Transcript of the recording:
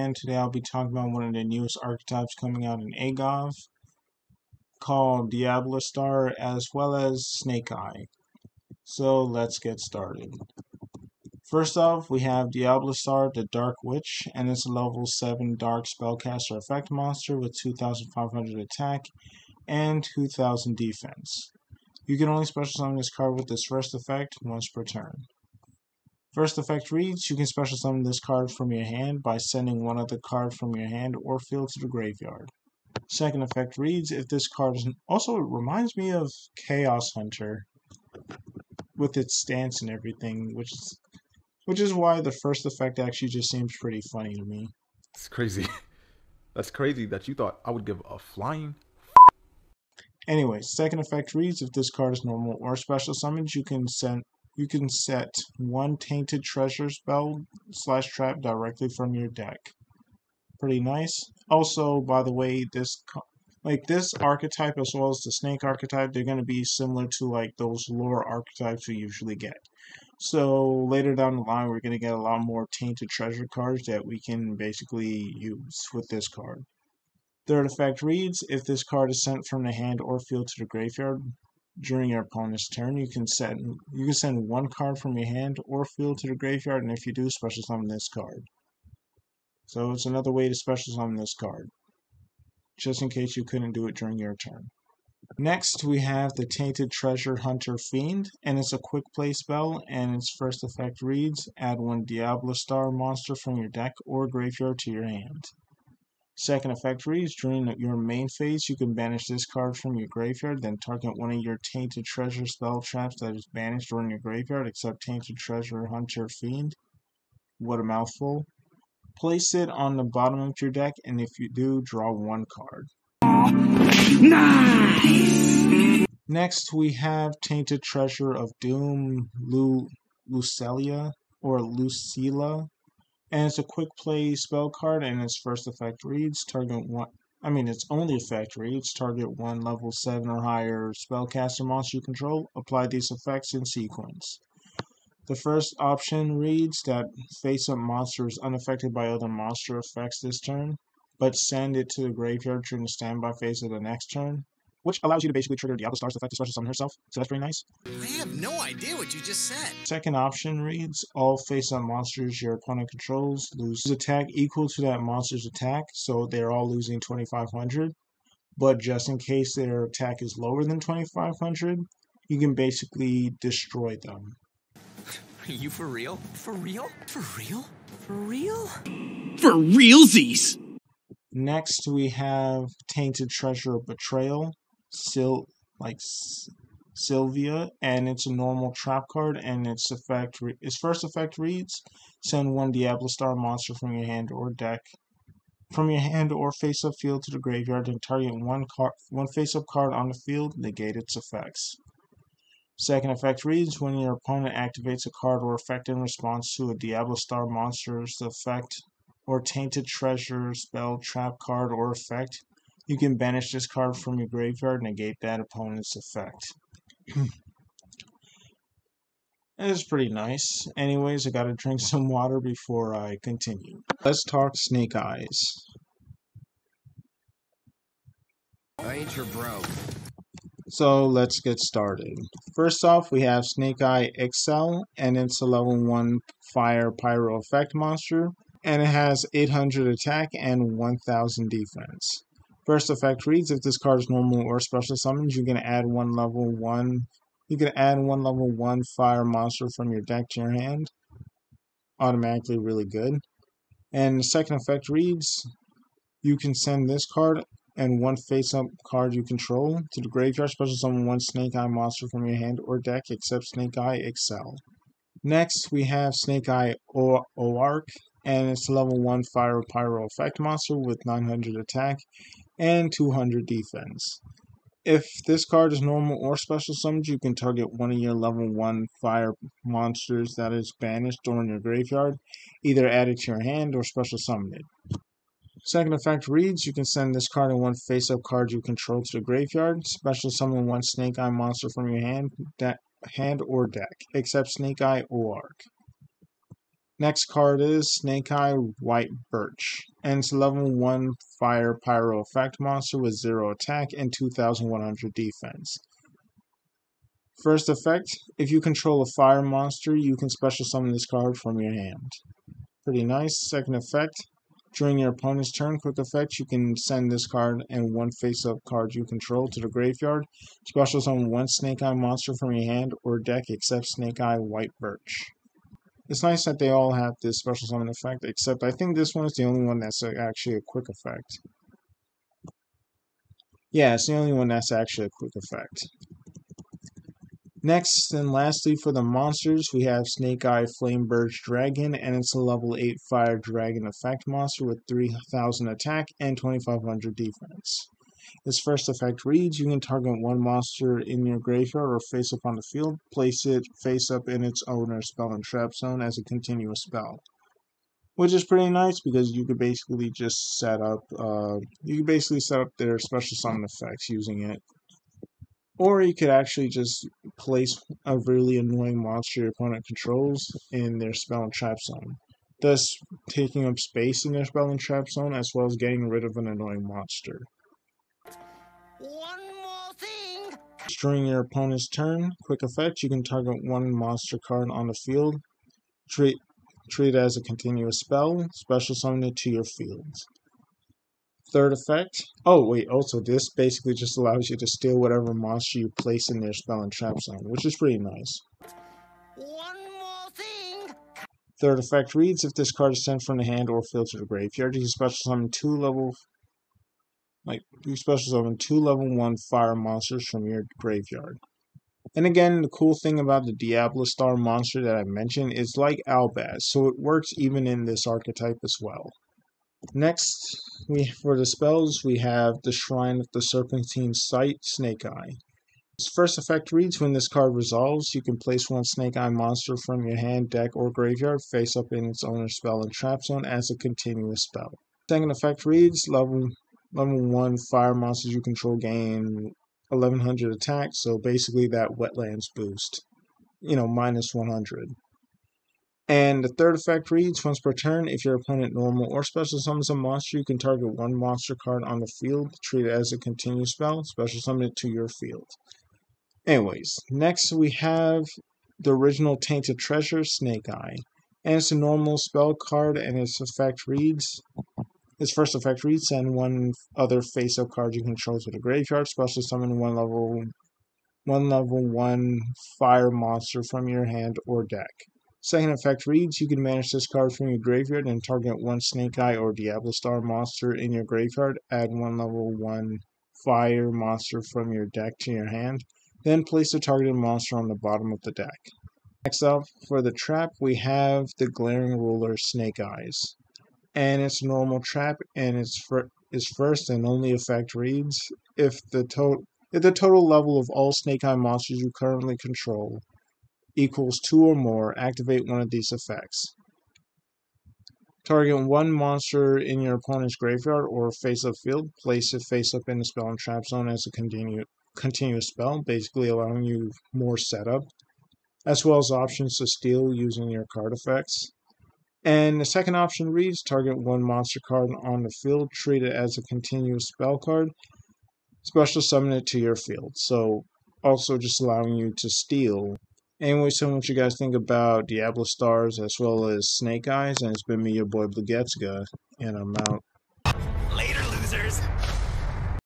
and today I'll be talking about one of the newest archetypes coming out in AGOV called Diabellestarr as well as Snake Eye. So let's get started. First off, we have Diabellestarr the Dark Witch, and it's a level 7 Dark Spellcaster effect monster with 2500 attack and 2000 defense. You can only special summon this card with this first effect once per turn. First effect reads, you can special summon this card from your hand by sending one other card from your hand or field to the graveyard. Second effect reads, if this card is... Also, it reminds me of Chaos Hunter with its stance and everything, which is why the first effect actually just seems pretty funny to me. It's crazy. That's crazy that you thought I would give a flying. Anyways, second effect reads, if this card is normal or special summoned, you can set one Tainted Treasure spell / trap directly from your deck. Pretty nice. Also, by the way, this archetype as well as the snake archetype, they're going to be similar to like those lore archetypes we usually get. So later down the line, we're going to get a lot more Tainted Treasure cards that we can basically use with this card. Third effect reads, if this card is sent from the hand or field to the graveyard during your opponent's turn, you can send one card from your hand or field to the graveyard, and if you do, special summon this card. So it's another way to special summon this card, just in case you couldn't do it during your turn. Next, we have the Tainted Treasure Hunter Fiend, and it's a quick play spell, and its first effect reads, add one Diabellestarr monster from your deck or graveyard to your hand. Second effect reads, during your main phase, you can banish this card from your graveyard, then target one of your Tainted Treasure spell traps that is banished during your graveyard, except Tainted Treasure Hunter Fiend. What a mouthful. Place it on the bottom of your deck, and if you do, draw one card. Nice! Next, we have Tainted Treasure of Doom, Lucilla, and it's a quick play spell card, and its first effect reads, its only effect reads, target one level 7 or higher spellcaster monster you control, apply these effects in sequence. The first option reads that face-up monster is unaffected by other monster effects this turn, but send it to the graveyard during the standby phase of the next turn, which allows you to basically trigger Diabellestarr's effect to special summon herself, so that's pretty nice. I have no idea what you just said. Second option reads, all face-up monsters your opponent controls lose attack equal to that monster's attack, so they're all losing 2500, but just in case their attack is lower than 2500, you can basically destroy them. Are you for real? For real? For real? For real? For realsies! Next, we have Tainted Treasure Betrayal, Sylvia, and it's a normal trap card, and its first effect reads, send one Diabellestarr monster from your hand or face-up field to the graveyard, and target one face-up card on the field, negate its effects. Second effect reads, when your opponent activates a card or effect in response to a Diabellestarr monster's effect or Tainted Treasure spell, trap card, or effect, you can banish this card from your graveyard and negate that opponent's effect. It's pretty nice. Anyways, I gotta drink some water before I continue. Let's talk Snake Eyes. I ain't your bro. So let's get started. First off, we have Snake Eye XL, and it's a level 1 Fire Pyro effect monster, and it has 800 attack and 1000 defense. First effect reads, if this card is normal or special summoned, you can add one level 1 fire monster from your deck to your hand. Automatically really good. And the second effect reads, you can send this card and one face-up card you control to the graveyard, special summon one Snake Eye monster from your hand or deck, except Snake Eye XL. Next, we have Snake Eye Oark, and it's a level 1 Fire Pyro effect monster with 900 attack and 200 defense. If this card is normal or special summoned, you can target one of your level 1 fire monsters that is banished during your graveyard, either add it to your hand or special summon it. Second effect reads, you can send this card and one face-up card you control to the graveyard, special summon one Snake Eye monster from your hand or deck, except Snake Eye Oark. Next card is Snake Eye White Birch, and it's a level 1 Fire Pyro effect monster with 0 attack and 2100 defense. First effect, if you control a fire monster, you can special summon this card from your hand. Pretty nice. Second effect, during your opponent's turn, quick effect, you can send this card and one face-up card you control to the graveyard. Special summon one Snake Eye monster from your hand or deck except Snake Eye White Birch. It's nice that they all have this special summon effect, except I think this one is the only one that's actually a quick effect. Yeah, it's the only one that's actually a quick effect. Next and lastly for the monsters, we have Snake Eye Flame Birch Dragon, and it's a level 8 Fire Dragon effect monster with 3000 attack and 2500 defense. Its first effect reads, you can target one monster in your graveyard or face up on the field, place it face up in its owner's spell and trap zone as a continuous spell. Which is pretty nice because you could basically just set up their special summon effects using it. Or you could actually just place a really annoying monster your opponent controls in their spell and trap zone, thus taking up space in their spell and trap zone as well as getting rid of an annoying monster. One more thing. During your opponent's turn, quick effect, you can target one monster card on the field, treat it as a continuous spell, special summon it to your field. Third effect, also this basically just allows you to steal whatever monster you place in their spell and trap zone, which is pretty nice. One more thing. Third effect reads, if this card is sent from the hand or field to the graveyard, you can special summon two level 1 fire monsters from your graveyard. And again, the cool thing about the Diabellestarr monster that I mentioned is like Albaz, so it works even in this archetype as well. Next, for the spells, we have the Shrine of the Serpentine Sight, Snake Eye. Its first effect reads, when this card resolves, you can place one Snake Eye monster from your hand, deck, or graveyard face up in its owner's spell and trap zone as a continuous spell. Second effect reads, level 1 fire monsters you control gain 1100 attack, so basically that Wetlands boost, minus 100. And the third effect reads, once per turn, if your opponent normal or special summons a monster, you can target one monster card on the field, treat it as a continuous spell, special summon it to your field. Anyways, next we have the original Tainted Treasure, Snake Eye. And it's a normal spell card, and its first effect reads, send one other face-up card you control to the graveyard, special summon one level 1 fire monster from your hand or deck. Second effect reads, you can manage this card from your graveyard and target one Snake Eye or Diabellestarr monster in your graveyard, add one level 1 fire monster from your deck to your hand, then place the targeted monster on the bottom of the deck. Next up, for the trap, we have the Glaring Ruler, Snake Eyes. And it's a normal trap, and its first and only effect reads, if the total level of all Snake Eye monsters you currently control equals 2 or more, activate one of these effects. Target one monster in your opponent's graveyard or face-up field, place it face-up in the spell and trap zone as a continuous spell, basically allowing you more setup, as well as options to steal using your card effects. And the second option reads, target one monster card on the field, treat it as a continuous spell card, special summon it to your field, so also just allowing you to steal. Anyway, so what you guys think about Diabellestarrs as well as Snake Eyes, and it's been me, your boy Bluegetska, and I'm out. Later, losers.